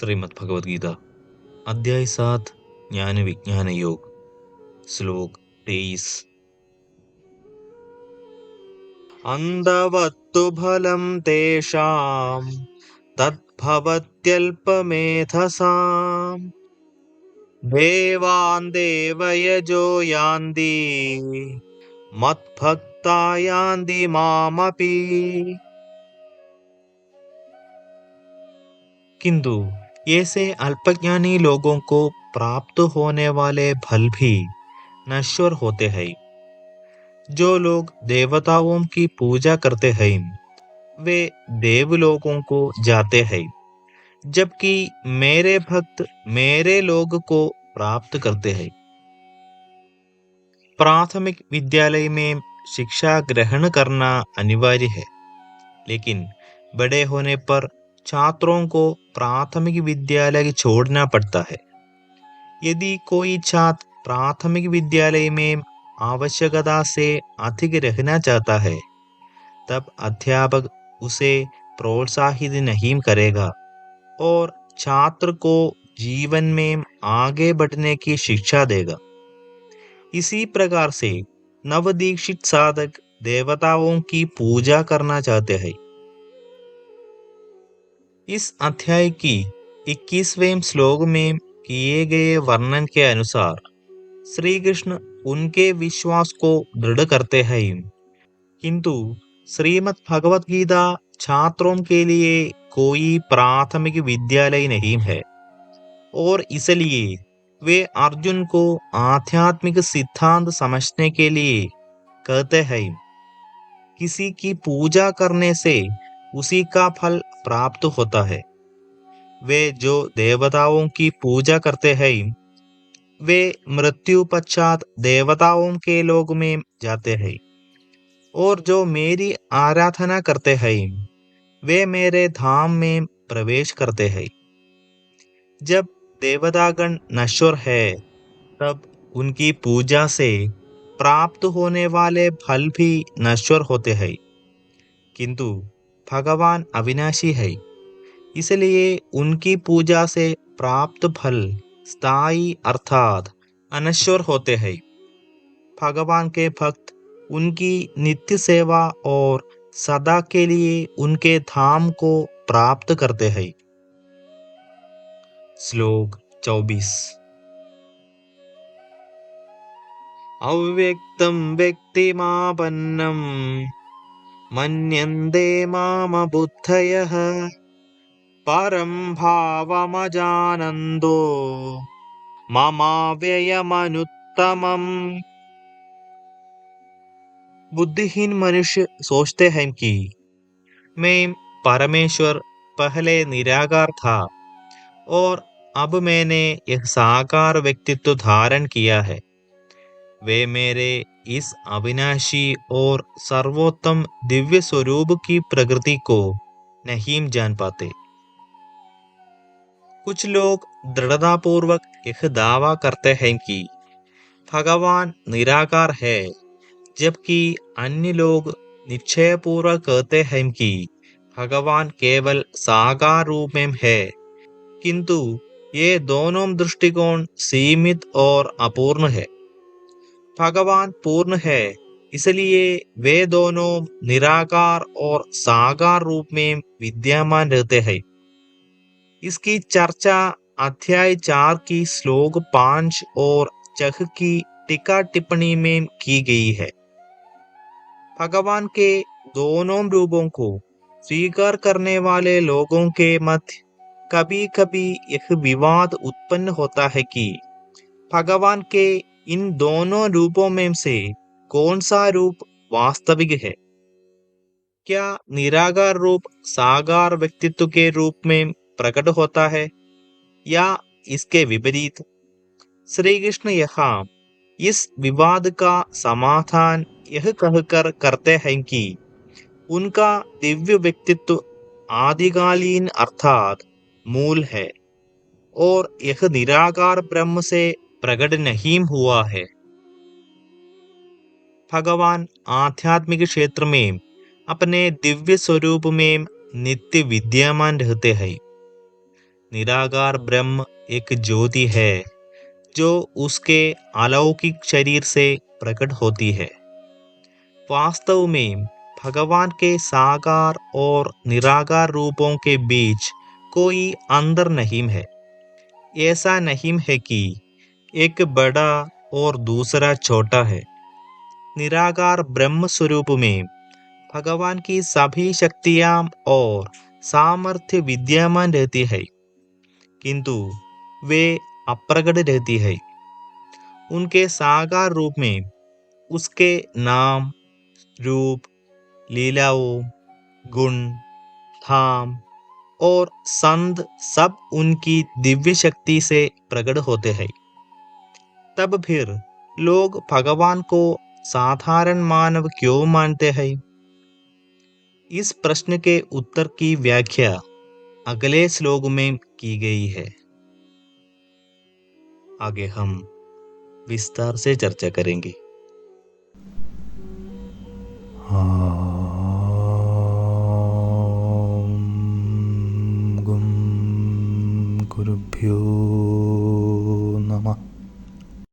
श्रीमद् भगवद गीता अध्याय 7 ज्ञान विज्ञान योग श्लोक 23। अंधवत्तु फलं तेषां तद्भवत्यल्पमेधसाम् देवान् देवयजो यान्ति मद्भक्ता यान्ति मामपि। किंतु ऐसे अल्पज्ञानी लोगों को प्राप्त होने वाले फल भी नश्वर होते हैं। जो लोग देवताओं की पूजा करते हैं वे देवलोकों को जाते हैं, जबकि मेरे भक्त मेरे लोग को प्राप्त करते हैं। प्राथमिक विद्यालय में शिक्षा ग्रहण करना अनिवार्य है, लेकिन बड़े होने पर छात्रों को प्राथमिक विद्यालय छोड़ना पड़ता है। यदि कोई छात्र प्राथमिक विद्यालय में आवश्यकता से अधिक रहना चाहता है, तब अध्यापक उसे प्रोत्साहित नहीं करेगा और छात्र को जीवन में आगे बढ़ने की शिक्षा देगा। इसी प्रकार से नवदीक्षित साधक देवताओं की पूजा करना चाहते हैं। इस अध्याय की 21वें श्लोक में किए गए वर्णन के अनुसार श्री कृष्ण उनके विश्वास को दृढ़ करते हैं, किंतु श्रीमद् भगवत गीता छात्रों के लिए कोई प्राथमिक विद्यालय नहीं है और इसलिए वे अर्जुन को आध्यात्मिक सिद्धांत समझने के लिए कहते हैं। किसी की पूजा करने से उसी का फल प्राप्त होता है। वे जो देवताओं की पूजा करते हैं वे मृत्यु पश्चात देवताओं के लोक में जाते हैं, और जो मेरी आराधना करते हैं वे मेरे धाम में प्रवेश करते हैं। जब देवतागण नश्वर है, तब उनकी पूजा से प्राप्त होने वाले फल भी नश्वर होते हैं, किंतु भगवान अविनाशी है, इसलिए उनकी पूजा से प्राप्त फल स्थायी अर्थात अनश्वर होते हैं। भगवान के भक्त उनकी नित्य सेवा और सदा के लिए उनके धाम को प्राप्त करते हैं। श्लोक 24। अव्यक्तं व्यक्तिमापन्नं मन्यन्ते माम बुद्धयः परं भावमजानन्दो ममाव्ययमनुत्तमम्। बुद्धिहीन मनुष्य सोचते हैं कि मैं परमेश्वर पहले निराकार था और अब मैंने यह साकार व्यक्तित्व धारण किया है। वे मेरे इस अविनाशी और सर्वोत्तम दिव्य स्वरूप की प्रकृति को नहीं जान पाते। कुछ लोग दृढ़तापूर्वक यह दावा करते हैं कि भगवान निराकार है, जबकि अन्य लोग निश्चयपूर्वक कहते हैं कि भगवान केवल साकार रूप में है, किंतु ये दोनों दृष्टिकोण सीमित और अपूर्ण है। भगवान पूर्ण है, इसलिए वे दोनों निराकार और साकार रूप में विद्यमान रहते हैं। इसकी चर्चा अध्याय 4 की श्लोक 5 और 6 की टीका टिप्पणी में की गई है। भगवान के दोनों रूपों को स्वीकार करने वाले लोगों के मध्य कभी कभी यह विवाद उत्पन्न होता है कि भगवान के इन दोनों रूपों में से कौन सा रूप वास्तविक है। क्या निराकार रूप साकार व्यक्तित्व के रूप में प्रकट होता है या इसके विपरीत। श्री कृष्ण यहाँ इस विवाद का समाधान यह कहकर करते हैं कि उनका दिव्य व्यक्तित्व आदिकालीन अर्थात मूल है और यह निराकार ब्रह्म से प्रकट नहीं हुआ है। भगवान आध्यात्मिक क्षेत्र में अपने दिव्य स्वरूप में नित्य विद्यमान रहते हैं। निराकार ब्रह्म एक ज्योति है जो उसके अलौकिक शरीर से प्रकट होती है। वास्तव में भगवान के साकार और निराकार रूपों के बीच कोई अंतर नहीं है। ऐसा नहीं है कि एक बड़ा और दूसरा छोटा है। निराकार ब्रह्म स्वरूप में भगवान की सभी शक्तियां और सामर्थ्य विद्यमान रहती है, किंतु वे अप्रकट रहती है। उनके साकार रूप में उसके नाम, रूप, लीलाओं, गुण, धाम और संत सब उनकी दिव्य शक्ति से प्रकट होते हैं। तब फिर लोग भगवान को साधारण मानव क्यों मानते हैं? इस प्रश्न के उत्तर की व्याख्या अगले श्लोक में की गई है। आगे हम विस्तार से चर्चा करेंगे।